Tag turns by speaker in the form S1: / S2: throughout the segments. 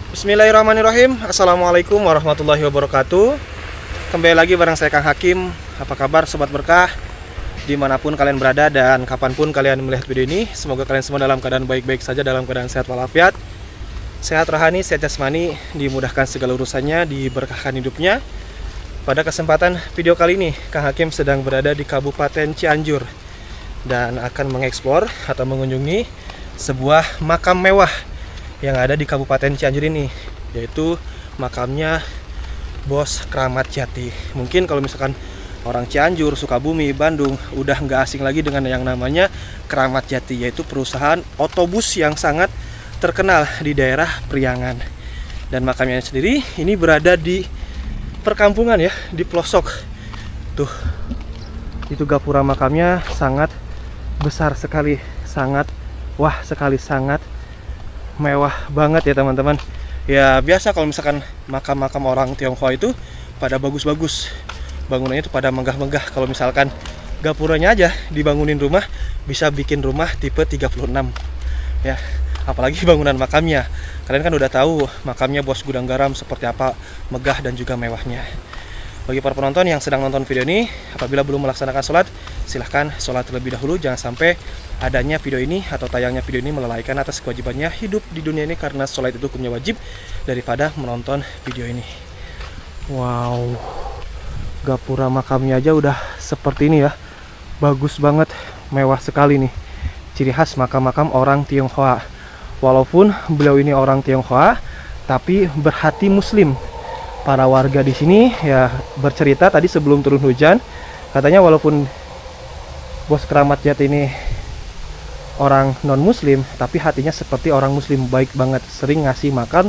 S1: Bismillahirrahmanirrahim. Assalamualaikum warahmatullahi wabarakatuh. Kembali lagi bareng saya Kang Hakim. Apa kabar Sobat Berkah? Dimanapun kalian berada dan kapanpun kalian melihat video ini, semoga kalian semua dalam keadaan baik-baik saja, dalam keadaan sehat walafiat, sehat rohani, sehat jasmani, dimudahkan segala urusannya, diberkahkan hidupnya. Pada kesempatan video kali ini, Kang Hakim sedang berada di Kabupaten Cianjur dan akan mengeksplor atau mengunjungi sebuah makam mewah yang ada di Kabupaten Cianjur ini, yaitu makamnya Bos Kramat Jati. Mungkin kalau misalkan orang Cianjur, Sukabumi, Bandung udah nggak asing lagi dengan yang namanya Kramat Jati, yaitu perusahaan otobus yang sangat terkenal di daerah Priangan. Dan makamnya sendiri ini berada di perkampungan ya, di pelosok. Tuh, itu gapura makamnya sangat besar sekali, sangat wah sekali, sangat mewah banget ya teman-teman. Ya biasa kalau misalkan makam-makam orang Tionghoa itu pada bagus-bagus, bangunannya itu pada megah-megah. Kalau misalkan gapuranya aja dibangunin rumah, bisa bikin rumah tipe 36 ya, apalagi bangunan makamnya. Kalian kan udah tahu makamnya Bos Gudang Garam seperti apa megah dan juga mewahnya. Bagi para penonton yang sedang nonton video ini, apabila belum melaksanakan sholat, silahkan sholat terlebih dahulu. Jangan sampai adanya video ini atau tayangnya video ini melalaikan atas kewajibannya hidup di dunia ini, karena sholat itu hukumnya wajib daripada menonton video ini. Wow, gapura makamnya aja udah seperti ini ya, bagus banget, mewah sekali nih. Ciri khas makam-makam orang Tionghoa. Walaupun beliau ini orang Tionghoa, tapi berhati Muslim. Para warga di sini ya bercerita tadi sebelum turun hujan, katanya walaupun Bos Kramat Jati ini orang non muslim, tapi hatinya seperti orang muslim, baik banget, sering ngasih makan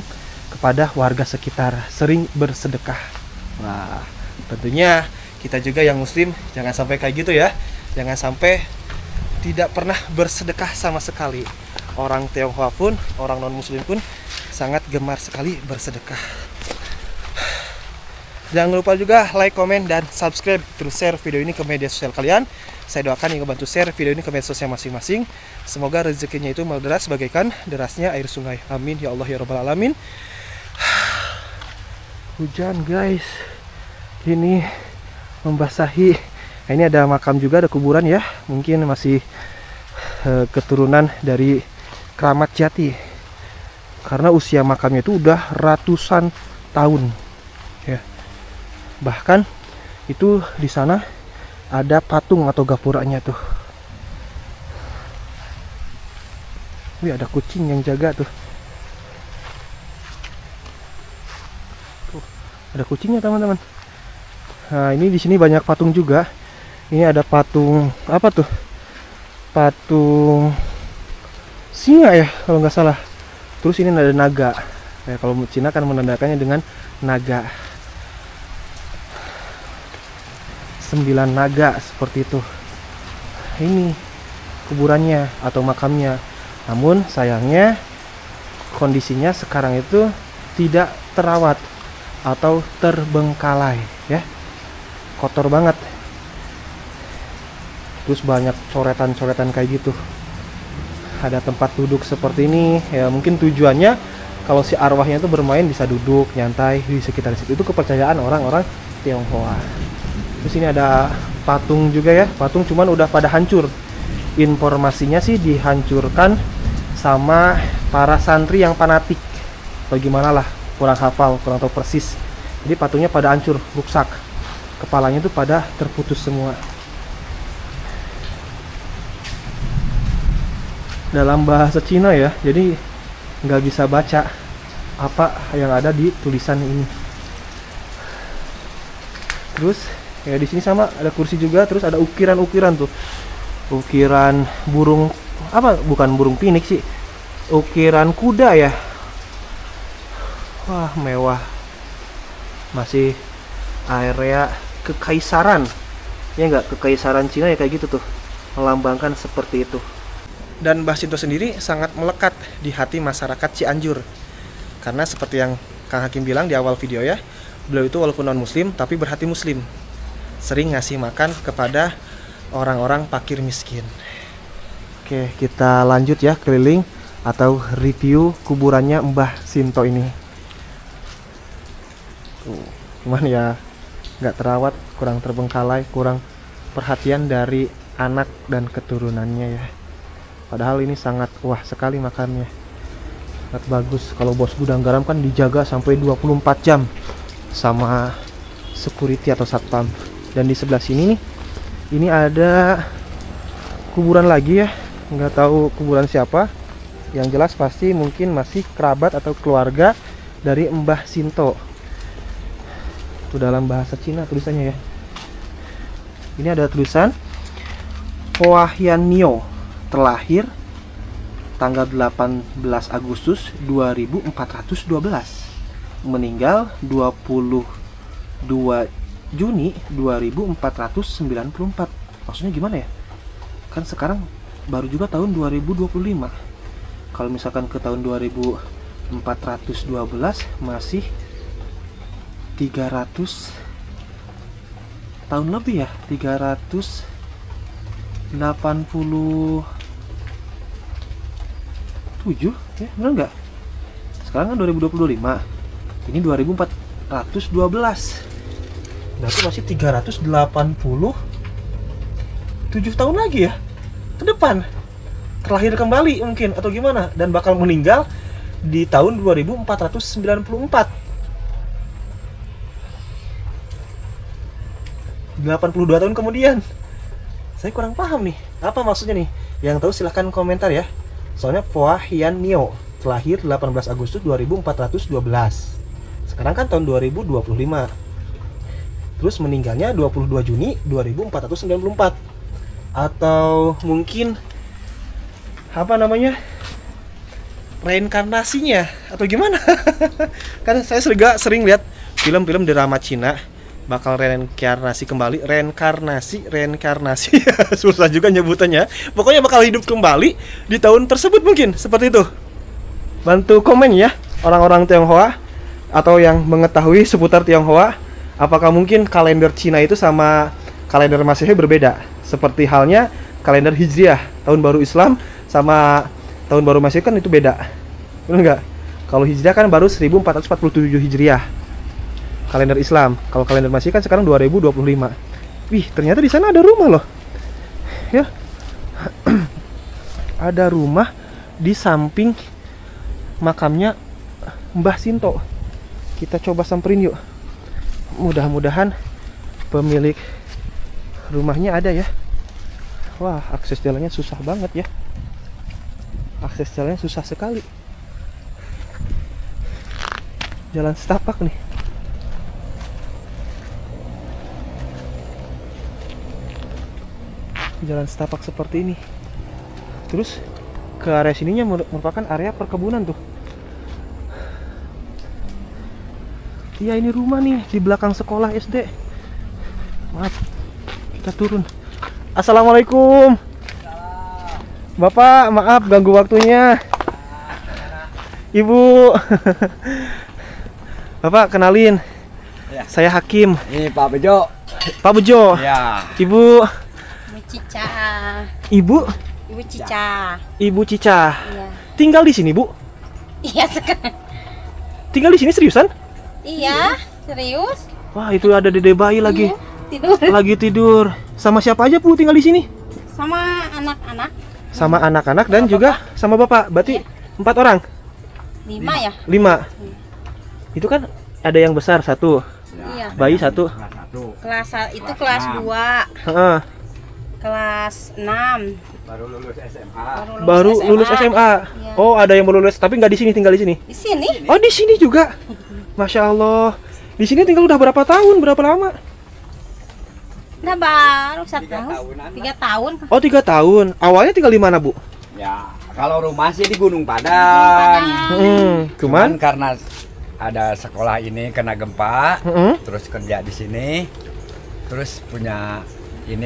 S1: kepada warga sekitar, sering bersedekah. Nah, tentunya kita juga yang muslim jangan sampai kayak gitu ya, jangan sampai tidak pernah bersedekah sama sekali. Orang Tionghoa pun, orang non muslim pun sangat gemar sekali bersedekah. Jangan lupa juga like, komen, dan subscribe, terus share video ini ke media sosial kalian. Saya doakan yang bantu share video ini ke media sosial masing-masing. Semoga rezekinya itu menderas bagaikan derasnya air sungai. Amin ya Allah ya Rabbal Alamin. Hujan guys, ini membasahi. Nah, ini ada makam juga, ada kuburan ya. Mungkin masih keturunan dari Kramat Jati, karena usia makamnya itu udah ratusan tahun ya. Bahkan itu di sana ada patung atau gapuranya tuh. Wih, ada kucing yang jaga tuh. Tuh, ada kucingnya teman-teman. Nah, ini di sini banyak patung juga. Ini ada patung apa tuh? Patung singa ya kalau nggak salah. Terus ini ada naga. Ya, kalau Cina kan menandakannya dengan naga. 9 naga seperti itu. Ini kuburannya atau makamnya. Namun sayangnya kondisinya sekarang itu tidak terawat atau terbengkalai ya. Kotor banget. Terus banyak coretan-coretan kayak gitu. Ada tempat duduk seperti ini ya, mungkin tujuannya kalau si arwahnya itu bermain bisa duduk nyantai di sekitar situ. Itu kepercayaan orang-orang Tionghoa. Terus ini ada patung juga ya, patung cuman udah pada hancur. Informasinya sih dihancurkan sama para santri yang fanatik. Bagaimana lah, kurang hafal, kurang tahu persis. Jadi patungnya pada hancur, rusak. Kepalanya tuh pada terputus semua. Dalam bahasa Cina ya, jadi nggak bisa baca apa yang ada di tulisan ini. Terus ya di sini sama ada kursi juga, terus ada ukiran-ukiran tuh. Ukiran burung apa? Bukan burung pinik sih. Ukiran kuda ya. Wah, mewah. Masih area kekaisaran. Ya enggak, kekaisaran Cina ya kayak gitu tuh. Melambangkan seperti itu. Dan Mbah Sinto sendiri sangat melekat di hati masyarakat Cianjur. Karena seperti yang Kang Hakim bilang di awal video ya, beliau itu walaupun non muslim tapi berhati muslim. Sering ngasih makan kepada orang-orang fakir miskin. Oke, kita lanjut ya keliling atau review kuburannya Mbah Sinto ini. Tuh, cuman ya nggak terawat, kurang terbengkalai, kurang perhatian dari anak dan keturunannya ya. Padahal ini sangat wah sekali makamnya, sangat bagus. Kalau bos gudang garam kan dijaga sampai 24 jam sama security atau satpam. Dan di sebelah sini nih, ini ada kuburan lagi ya, nggak tahu kuburan siapa. Yang jelas pasti mungkin masih kerabat atau keluarga dari Mbah Sinto. Itu dalam bahasa Cina tulisannya ya. Ini ada tulisan Hoa Hian Nio, terlahir tanggal 18 Agustus 2412, meninggal 22 Juni 2494. Maksudnya gimana ya? Kan sekarang baru juga tahun 2025. Kalau misalkan ke tahun 2412 masih 300 tahun lebih ya, 387 ya, benar nggak? Sekarang kan 2025, ini 2412, berarti masih 387 tahun lagi ya ke depan, terlahir kembali mungkin atau gimana, dan bakal meninggal di tahun 2494. 82 tahun kemudian. Saya kurang paham nih, apa maksudnya nih? Yang tahu silahkan komentar ya. Soalnya Hoa Hian Nio terlahir 18 Agustus 2412. Sekarang kan tahun 2025. Terus meninggalnya 22 Juni 2494. Atau mungkin apa namanya? Reinkarnasinya atau gimana? Kan saya sering lihat film-film drama Cina bakal reinkarnasi kembali, reinkarnasi susah juga nyebutannya. Pokoknya bakal hidup kembali di tahun tersebut mungkin, seperti itu. Bantu komen ya orang-orang Tionghoa atau yang mengetahui seputar Tionghoa, apakah mungkin kalender Cina itu sama kalender Masehi berbeda? Seperti halnya kalender Hijriah, tahun baru Islam, sama tahun baru Masehi kan itu beda. Benar nggak? Kalau Hijriah kan baru 1447 Hijriah. Kalender Islam. Kalau kalender Masehi kan sekarang 2025. Wih, ternyata di sana ada rumah loh. Ya. Ada rumah di samping makamnya Mbah Sinto. Kita coba samperin yuk. Mudah-mudahan pemilik rumahnya ada ya. Wah, akses jalannya susah banget ya. Akses jalannya susah sekali. Jalan setapak nih. Jalan setapak seperti ini. Terus ke area sininya merupakan area perkebunan tuh. Iya, ini rumah nih di belakang sekolah SD. Maaf, kita turun. Assalamualaikum. Bapak, maaf ganggu waktunya. Ibu. Bapak, kenalin.
S2: Ya.
S1: Saya Hakim.
S2: Ini Pak Bejo.
S1: Pak Bejo.
S2: Ya.
S1: Ibu.
S3: Cica.
S1: Ibu
S3: Cica.
S1: Ibu Cica.
S3: Iya.
S1: Tinggal di sini, Bu?
S3: Iya sekarang.
S1: Tinggal di sini seriusan?
S3: Iya, serius.
S1: Wah, itu ada dede bayi lagi.
S3: Iya, tidur.
S1: Lagi tidur. Sama siapa aja, Bu, tinggal di sini?
S3: Sama anak-anak.
S1: Sama anak-anak dan juga sama Bapak. Berarti 4 orang?
S3: 5 ya?
S1: 5. Itu kan ada yang besar 1,
S3: Iya.
S1: bayi 1.
S3: Itu kelas 2,
S1: Heeh.
S3: kelas 6.
S2: Baru lulus SMA.
S1: Baru lulus SMA.
S3: Iya.
S1: Oh, ada yang baru lulus tapi nggak di sini, tinggal di sini.
S3: Di sini?
S1: Oh, di sini juga. Masya Allah. Di sini tinggal udah berapa tahun? Berapa lama?
S3: Udah baru 1
S2: 3
S3: tahun.
S2: tahunan.
S3: 3 tahun.
S1: Oh, 3 tahun. Awalnya tinggal di mana, Bu?
S2: Ya, kalau rumah sih di Gunung Padang. Cuman karena ada sekolah ini kena gempa, terus kerja di sini, terus punya ini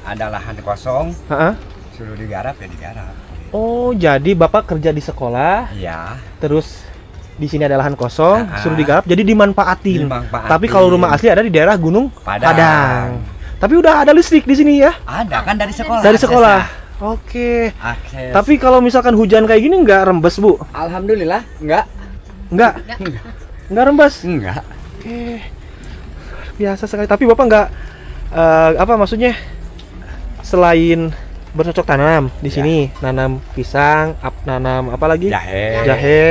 S2: ada lahan kosong,
S1: Heeh.
S2: suruh digarap ya digarap.
S1: Oh, jadi Bapak kerja di sekolah,
S2: Iya.
S1: terus di sini ada lahan kosong,
S2: Nah,
S1: suruh digarap, jadi dimanfaatin.
S2: Dimanfaatin.
S1: Tapi kalau rumah asli ada di daerah Gunung
S2: Padang.
S1: Padang. Tapi udah ada listrik di sini ya?
S2: Ada kan dari sekolah.
S1: Dari sekolah.
S2: aksesnya.
S1: Oke.
S2: Akses.
S1: Tapi kalau misalkan hujan kayak gini nggak rembes, Bu?
S2: Alhamdulillah enggak.
S1: Nggak. Nggak rembes.
S2: Enggak.
S1: Oke. Biasa sekali. Tapi Bapak nggak apa maksudnya selain bercocok tanam di
S2: Ya.
S1: sini, nanam pisang, nanam apa lagi?
S2: Jahe,
S1: Jahe.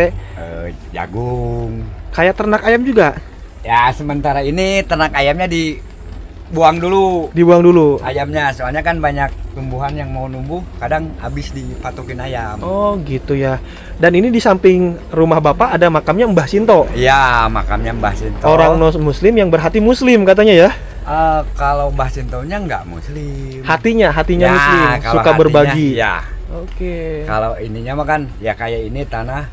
S2: jagung.
S1: Kayak ternak ayam juga
S2: Ya sementara ini ternak ayamnya dibuang dulu.
S1: dibuang dulu.
S2: Ayamnya soalnya kan banyak tumbuhan yang mau numbuh, kadang habis dipatokin ayam.
S1: Oh gitu ya. Dan ini di samping rumah Bapak ada makamnya Mbah Sinto.
S2: Iya, makamnya Mbah Sinto.
S1: Orang Muslim yang berhati Muslim katanya ya.
S2: Kalau Mbah Sintonya nggak Muslim.
S1: Hatinya
S2: Ya,
S1: Muslim,
S2: kalau
S1: suka
S2: hatinya,
S1: berbagi.
S2: Ya.
S1: Oke.
S2: Kalau ininya mah kan ya kayak ini tanah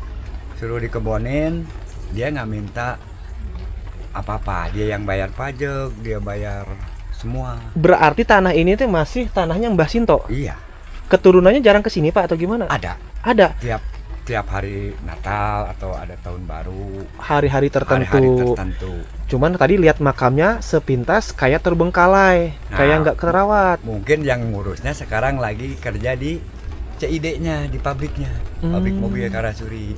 S2: suruh dikebonin, dia nggak minta apa-apa, dia yang bayar pajak, dia bayar semua.
S1: Berarti tanah ini tuh masih tanahnya Mbah Sinto.
S2: Iya,
S1: Keturunannya jarang ke sini Pak atau gimana?
S2: ada
S1: Ada
S2: tiap hari Natal atau ada tahun baru,
S1: hari-hari tertentu.
S2: hari-hari tertentu.
S1: Cuman tadi lihat makamnya sepintas kayak terbengkalai, kayak
S2: Nah.
S1: nggak kerawat.
S2: Mungkin yang ngurusnya sekarang lagi kerja di CID-nya, di pabriknya, pabrik mobil Karasuri.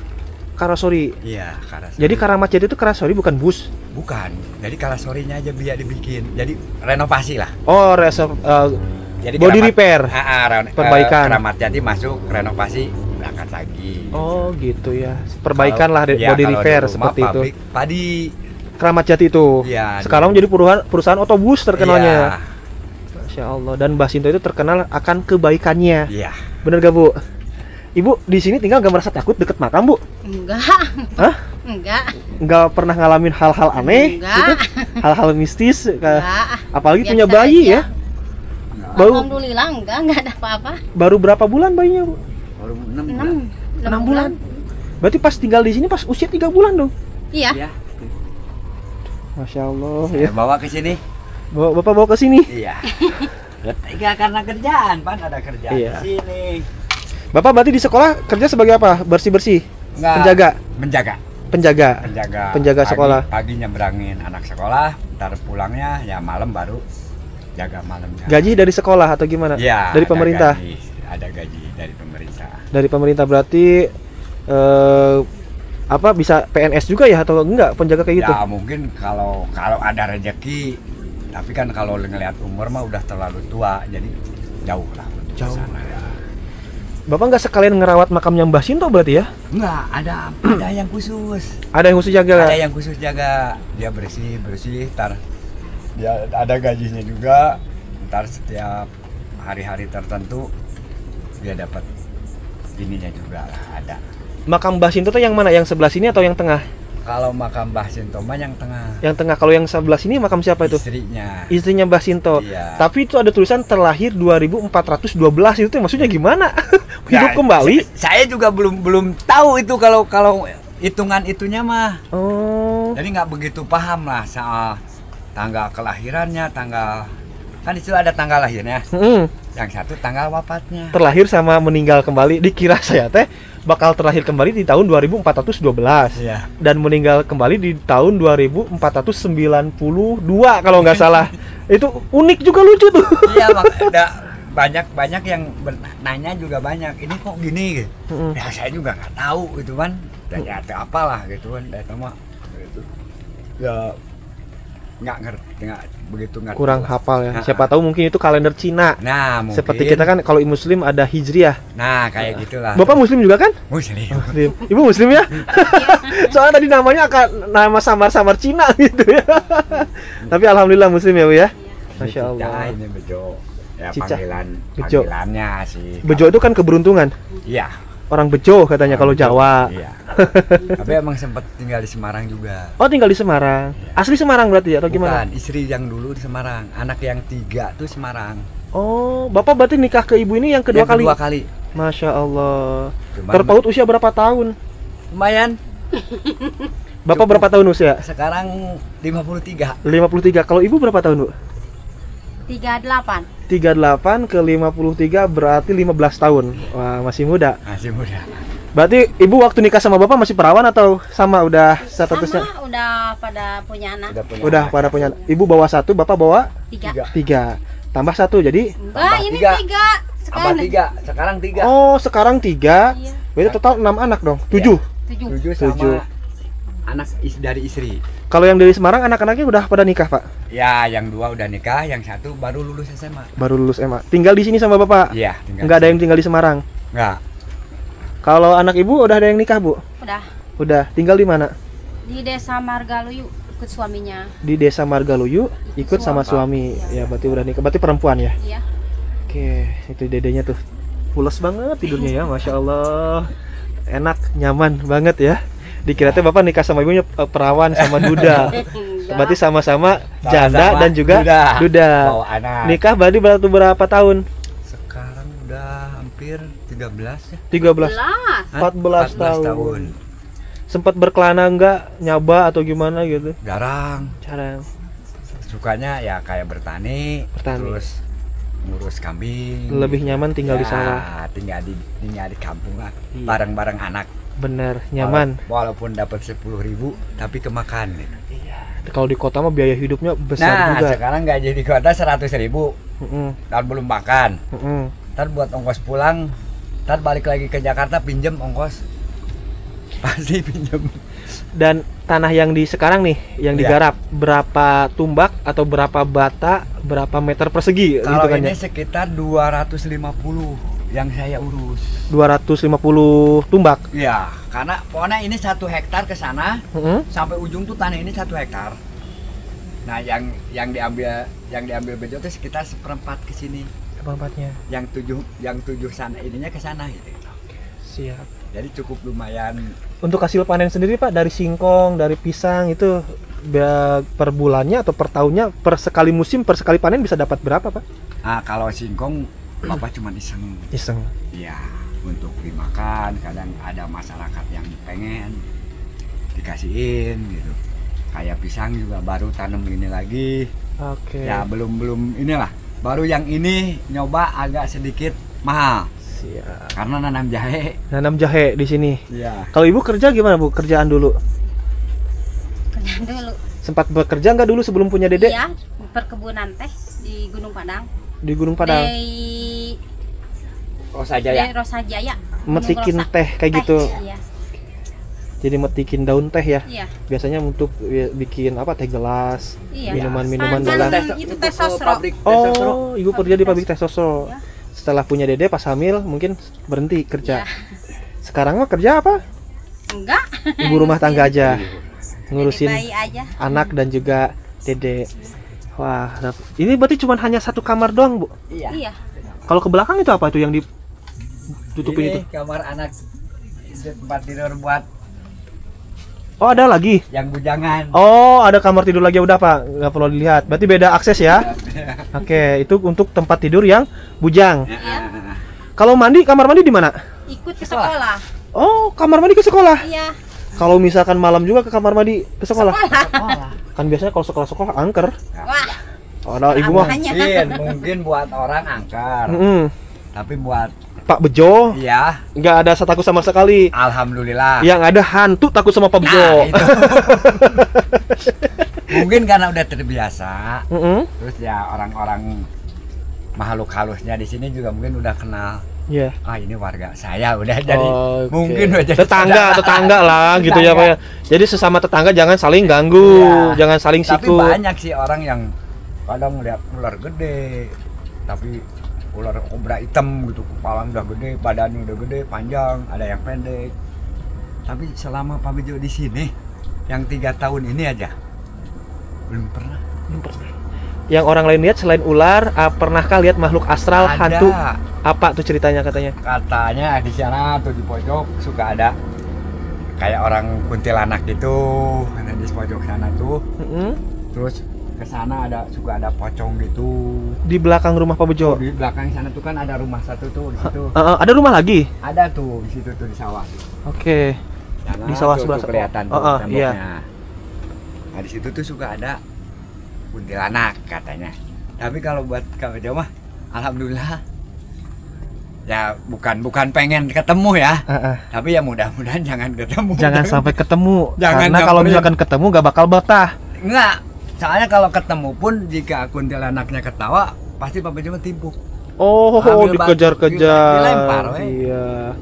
S1: Karosori.
S2: Iya, Karasuri.
S1: Jadi Karamat Jati itu Karosori bukan bus.
S2: Bukan, jadi Karasorinya aja biar dibikin, jadi renovasi lah.
S1: Oh, reserve
S2: Jadi
S1: body
S2: Keramat-
S1: repair. Perbaikan.
S2: Keramat Jati masuk renovasi, berangkat lagi.
S1: Oh, gitu ya. Perbaikan lah
S2: Kalau-
S1: body
S2: kalau
S1: repair
S2: di rumah
S1: seperti itu.
S2: pabrik padi.
S1: Keramat Jati itu.
S2: Iya,
S1: Sekarang jadi perusahaan otobus terkenalnya.
S2: Iya,
S1: Masya Allah. Dan Mbah Sinto itu terkenal akan kebaikannya.
S2: iya.
S1: Bener gak Bu? Ibu di sini tinggal gak merasa takut deket makam Bu?
S3: Enggak.
S1: Hah?
S3: Enggak.
S1: Nggak pernah ngalamin hal-hal aneh?
S3: Enggak.
S1: Gitu? Hal-hal mistis?
S3: Enggak.
S1: Apalagi
S3: Biasa
S1: punya bayi
S3: aja.
S1: ya? Baru
S3: Alhamdulillah enggak ada apa-apa.
S1: baru berapa bulan bayinya Bu?
S2: Baru 6 bulan.
S3: 6
S1: bulan. Berarti pas tinggal di sini pas usia 3 bulan dong?
S3: Iya.
S2: Iya.
S1: Masya Allah
S2: Saya
S1: ya.
S2: bawa ke sini.
S1: Bapak bawa ke sini.
S2: Iya. Enggak karena kerjaan, Pan, ada kerjaan
S1: Iya.
S2: di sini.
S1: Bapak berarti di sekolah kerja sebagai apa? Bersih-bersih?
S2: Enggak.
S1: Penjaga?
S2: Menjaga.
S1: Penjaga? Penjaga
S2: Pagi-
S1: sekolah.
S2: Pagi nyebrangin anak sekolah, ntar pulangnya ya malam baru jaga malamnya.
S1: Gaji dari sekolah atau gimana?
S2: Iya,
S1: Dari
S2: ada
S1: pemerintah?
S2: gaji, ada gaji dari pemerintah.
S1: Dari pemerintah berarti apa bisa PNS juga ya atau enggak penjaga kayak gitu?
S2: Ya mungkin kalau ada rezeki, tapi kan kalau ngelihat umur mah udah terlalu tua, jadi jauh lah untuk
S1: Jauh.
S2: kesana, ya.
S1: Bapak nggak sekalian ngerawat makamnya Mbah Sinto berarti ya?
S2: Enggak, ada yang khusus.
S1: Ada yang khusus jaga?
S2: Ada yang khusus jaga. Dia bersih, ntar dia ada gajinya juga. Ntar setiap hari-hari tertentu dia dapat ininya juga lah, ada.
S1: Makam Mbah Sinto tuh yang mana? Yang sebelah sini atau yang tengah?
S2: Kalau makam Mbah Sinto mah yang tengah.
S1: Yang tengah. Kalau yang sebelah sini makam siapa itu?
S2: Istrinya.
S1: Istrinya Mbah Sinto.
S2: Iya.
S1: Tapi itu ada tulisan terlahir 2412. Itu tuh maksudnya gimana? Hidup
S2: Ya,
S1: kembali?
S2: Saya juga belum tahu itu kalau hitungan itunya mah.
S1: Oh.
S2: Jadi nggak begitu paham lah soal tanggal kelahirannya, tanggal kan itu ada tanggal lahirnya. Yang satu tanggal wafatnya.
S1: Terlahir sama meninggal kembali. Dikira saya teh bakal terlahir kembali di tahun 2412
S2: Iya.
S1: dan meninggal kembali di tahun 2492 kalau nggak salah. Itu unik juga, lucu tuh.
S2: Iya, banyak yang nanya juga banyak. Ini kok gini gitu. Ya saya juga nggak tahu gitu kan. Ya apalah gitu kan. Ya mah gitu. Ya nggak ngerti, nggak begitu ngerti.
S1: Kurang
S2: lah.
S1: hafal ya.
S2: Nah,
S1: Siapa tahu mungkin itu kalender Cina.
S2: Nah, mungkin.
S1: Seperti kita kan kalau Muslim ada Hijriah.
S2: Nah, kayak gitulah.
S1: Bapak Muslim juga kan?
S2: Muslim.
S1: Muslim. Ibu Muslim ya? Soalnya tadi namanya akan nama samar-samar Cina gitu ya. Tapi alhamdulillah Muslim ya Bu ya. Masya
S2: Cica,
S1: Allah.
S2: ini Bejo. Ya
S1: Cica.
S2: panggilannya sih.
S1: Bejo itu kan keberuntungan.
S2: Iya.
S1: Orang Bejo katanya kalau
S2: Bejo,
S1: Jawa.
S2: Iya. Tapi emang sempat tinggal di Semarang juga.
S1: Oh, tinggal di Semarang. Asli Semarang berarti ya atau gimana?
S2: Bukan, istri yang dulu di Semarang, anak yang 3 tuh Semarang.
S1: Oh, Bapak berarti nikah ke ibu ini yang kedua
S2: Yang
S1: kali.
S2: kedua kali.
S1: Masya Allah.
S2: Cuman
S1: Terpaut usia berapa tahun?
S2: lumayan.
S1: Bapak
S2: Cukup.
S1: berapa tahun usia?
S2: Sekarang 53.
S1: 53. Kalau ibu berapa tahun, Bu?
S3: 38.
S1: 38 ke 53 berarti 15 tahun. Wah, masih muda.
S2: Masih muda.
S1: Berarti ibu waktu nikah sama bapak masih perawan atau sama udah statusnya?
S3: Sama udah pada punya anak.
S1: Udah pada punya. Ibu bawa 1, bapak bawa
S3: 3.
S1: 3. Tambah 1 jadi.
S3: Enggak,
S2: Tambah
S3: ini
S2: 3.
S3: 3.
S2: Tambah
S3: Sekarang
S2: 3, sekarang 3.
S1: Oh, sekarang 3.
S3: Iya.
S1: Berarti total 6 anak dong. 7.
S3: 7.
S2: 7
S1: Tujuh.
S2: sama anak dari istri.
S1: Kalau yang dari Semarang anak-anaknya udah pada nikah, Pak?
S2: Ya, yang 2 udah nikah, yang 1 baru lulus SMA.
S1: Baru lulus SMA. Tinggal di sini sama Bapak?
S2: Iya,
S1: Enggak ada yang tinggal di Semarang?
S2: Enggak.
S1: Kalau anak Ibu udah ada yang nikah, Bu?
S3: Udah.
S1: Udah. Tinggal di mana?
S3: Di Desa Margaluyu ikut suaminya.
S1: Di Desa Margaluyu ikut sama suami. Ya, berarti udah nikah. Berarti perempuan ya?
S3: Iya.
S1: Oke, itu dedenya tuh. Pules banget tidurnya ya, Masya Allah. Enak, nyaman banget ya. Dikira teh Bapak nikah sama ibunya perawan sama duda. Berarti sama-sama janda dan juga duda.
S2: Bawa anak.
S1: Nikah berarti berapa tahun?
S2: Sekarang udah hampir 13 ya.
S1: 13. 14 tahun. Sempat berkelana enggak? Nyoba atau gimana gitu?
S2: Jarang. Sukanya ya kayak bertani. Terus ngurus kambing.
S1: Lebih nyaman tinggal di sawah.
S2: Tinggal di kampung lah. Bareng-bareng anak.
S1: Bener, nyaman.
S2: Walaupun dapat 10.000 tapi kemakan gitu.
S1: Iya. Kalau di kota mah biaya hidupnya besar juga.
S2: Nah, sekarang gaji di kota 100.000. Dan belum makan. Ntar buat ongkos pulang, ntar balik lagi ke Jakarta pinjem ongkos. Pasti pinjem.
S1: Dan tanah yang di sekarang nih, yang digarap, berapa tumbak atau berapa bata, berapa meter persegi?
S2: Kalau ini sekitar 250 yang saya urus.
S1: 250 tumbak?
S2: Iya, karena pokoknya ini 1 hektar ke sana, sampai ujung tuh tanah ini 1 hektar. Nah, yang diambil bejo itu sekitar 1/4 ke sini.
S1: Seperempatnya.
S2: Yang 7 sana ininya ke sana gitu.
S1: Siap.
S2: Jadi cukup lumayan.
S1: Untuk hasil panen sendiri Pak, dari singkong, dari pisang itu per bulannya atau per tahunnya, per sekali musim, per sekali panen bisa dapat berapa Pak?
S2: Nah, kalau singkong Bapak cuma iseng. Iya, untuk dimakan. Kadang ada masyarakat yang pengen dikasihin gitu. Kayak pisang juga baru tanam ini lagi.
S1: Oke.
S2: Ya belum inilah. Baru yang ini nyoba agak sedikit mahal.
S1: Siap.
S2: Karena nanam jahe.
S1: Nanam jahe di sini.
S2: Iya.
S1: Kalau Ibu kerja gimana Bu? Kerjaan dulu.
S3: Kerjaan dulu.
S1: Sempat bekerja nggak dulu sebelum punya Dede?
S3: Iya, perkebunan teh di Gunung Padang.
S1: Di Gunung Padang.
S3: Di
S2: Rosajaya.
S3: Rosajaya.
S1: Metikin teh kayak gitu.
S3: Iya.
S1: Jadi metikin daun teh ya.
S3: Iya.
S1: Biasanya untuk bikin apa? Teh gelas,
S3: Iya.
S1: minuman-minuman
S3: Panas.
S1: dalam.
S3: Itu teh sosro.
S1: Oh, Ibu kerja di pabrik teh sosro.
S3: Iya.
S1: Setelah punya Dede pas hamil mungkin berhenti kerja.
S3: Iya.
S1: Sekarang mah kerja apa?
S3: Enggak.
S1: Ibu rumah tangga aja. Ngurusin
S3: Bayi aja.
S1: anak dan juga Dede. Wah, ini berarti cuma hanya 1 kamar doang, Bu?
S3: Iya.
S1: Kalau ke belakang itu apa itu yang ditutupin itu?
S2: Kamar anak, tempat tidur buat.
S1: Oh, ada lagi?
S2: Yang bujangan.
S1: Oh, ada kamar tidur lagi, udah Pak, nggak perlu dilihat. Berarti beda akses ya? Oke, itu untuk tempat tidur yang bujang.
S3: Iya.
S1: Kalau mandi, kamar mandi di mana?
S3: Ikut ke sekolah.
S1: Oh, kamar mandi ke sekolah?
S3: Iya.
S1: Kalau misalkan malam juga ke kamar mandi ke sekolah?
S3: Sekolah.
S1: Kan biasanya kalau sekolah-sekolah angker.
S3: Wah.
S1: Oh, nah, Ibu mah.
S2: Mungkin buat orang angker. Tapi buat
S1: Pak Bejo,
S2: iya,
S1: nggak ada takut sama sekali.
S2: Alhamdulillah.
S1: Yang ada hantu takut sama Pak Bejo.
S2: Nah, itu. Mungkin karena udah terbiasa. Terus ya orang-orang makhluk halusnya di sini juga mungkin udah kenal.
S1: Iya.
S2: Ah, ini warga saya udah jadi mungkin udah jadi
S1: tetangga lah gitu ya Pak ya. Jadi sesama tetangga jangan saling ganggu, jangan saling siku.
S2: Tapi banyak sih orang yang kadang melihat ular gede, tapi ular kobra hitam gitu, kepala udah gede, badannya udah gede, panjang, ada yang pendek. Tapi selama Pak Bejo di sini, yang 3 tahun ini aja belum pernah.
S1: Yang orang lain lihat selain ular, pernahkah lihat makhluk astral,
S2: Ada.
S1: hantu? Apa tuh ceritanya katanya?
S2: Katanya di sana tuh di pojok suka ada kayak orang kuntilanak gitu, ada di pojok sana tuh. Terus ke sana suka ada pocong gitu.
S1: Di belakang rumah Pak Bejo.
S2: Di belakang sana tuh kan ada rumah satu tuh di situ.
S1: Ada rumah lagi?
S2: Ada tuh di situ tuh di sawah.
S1: Oke. Di sawah sebelah
S2: kelihatan tuh temboknya.
S1: Iya.
S2: Nah, di situ tuh suka ada kuntilanak katanya. Tapi kalau buat Kak Bejo mah alhamdulillah ya bukan pengen ketemu ya. Tapi ya mudah-mudahan jangan ketemu.
S1: Jangan sampai ketemu.
S2: Jangan
S1: karena kalau misalkan ketemu gak bakal betah.
S2: Enggak. Soalnya kalau ketemu pun jika kuntilanaknya ketawa pasti Pak Bejo timpuk.
S1: Oh, dikejar-kejar.
S2: Dilempar,
S1: iya.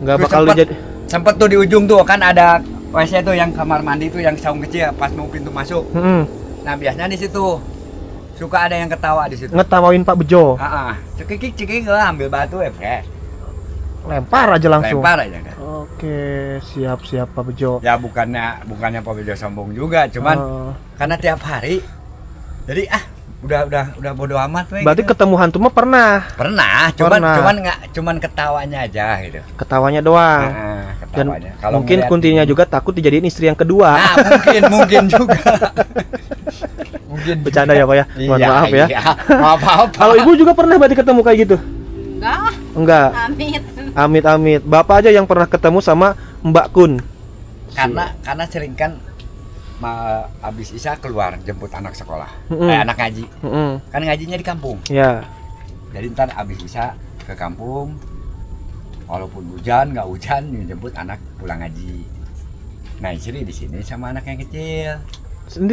S1: Nggak
S2: Terus
S1: bakal jadi.
S2: Sempet tuh di ujung tuh kan ada WC tuh yang kamar mandi tuh yang saung kecil pas mau pintu masuk. Nah biasanya di situ suka ada yang ketawa di situ.
S1: Ngetawain Pak Bejo.
S2: Cekik ambil batu
S1: Lempar aja langsung.
S2: Lempar aja kan.
S1: Oke, siap Pak Bejo.
S2: Ya bukannya Pak Bejo sombong juga, cuman karena tiap hari. Jadi udah bodo amat.
S1: Berarti gitu. Ketemu hantu mah pernah,
S2: cuman ketawanya aja gitu.
S1: Ketawanya doang.
S2: Ketawanya.
S1: Dan mungkin kuntinya juga takut dijadiin istri yang kedua.
S2: Nah, mungkin juga. Mungkin
S1: bercanda ya Pak ya. Mohon maaf ya.
S2: Maaf.
S1: Kalau Ibu juga pernah berarti ketemu kayak gitu? Enggak. Amit. Bapak aja yang pernah ketemu sama Mbak Kun.
S2: Karena sering kan abis Isya keluar jemput anak sekolah, anak ngaji. Kan ngajinya di kampung. Ya. Jadi ntar abis Isya ke kampung, walaupun hujan nggak hujan, jemput anak pulang ngaji. Nah istri di sini sama anak yang kecil.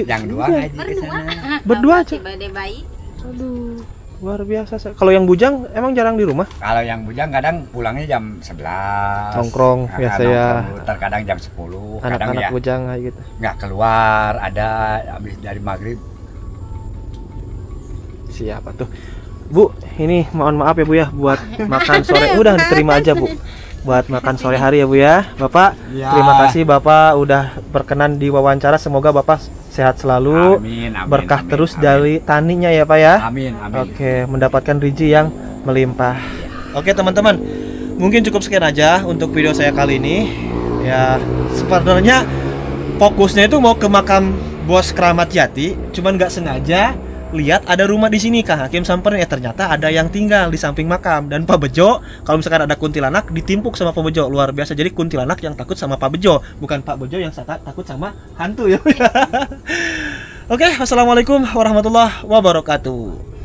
S2: Yang dua ngaji ke sana.
S1: Berdua aja.
S3: Bayi.
S1: Aduh, luar biasa. Kalau yang bujang emang jarang di rumah?
S2: Kalau yang bujang kadang pulangnya jam 11.
S1: Nongkrong biasa ya.
S2: Terkadang jam 10.
S1: Anak-anak
S2: ya
S1: bujang kayak gitu.
S2: Nggak keluar, ada habis dari maghrib.
S1: Siapa tuh? Bu, ini mohon maaf ya Bu ya buat makan sore. Udah diterima aja Bu. Buat makan sore hari ya Bu ya. Bapak, terima kasih Bapak udah berkenan di wawancara. Semoga Bapak sehat selalu.
S2: Amin,
S1: berkah terus dari taninya ya Pak ya.
S2: Amin.
S1: Oke, mendapatkan rezeki yang melimpah. Oke teman-teman, mungkin cukup sekian aja untuk video saya kali ini. Ya, sebenarnya fokusnya itu mau ke makam Bos Keramat Jati, cuman nggak sengaja lihat ada rumah di sini. Kang Hakim samperin, ternyata ada yang tinggal di samping makam. Dan Pak Bejo, kalau misalkan ada kuntilanak ditimpuk sama Pak Bejo, luar biasa. Jadi kuntilanak yang takut sama Pak Bejo, bukan Pak Bejo yang takut sama hantu ya. Oke, wassalamualaikum warahmatullahi wabarakatuh.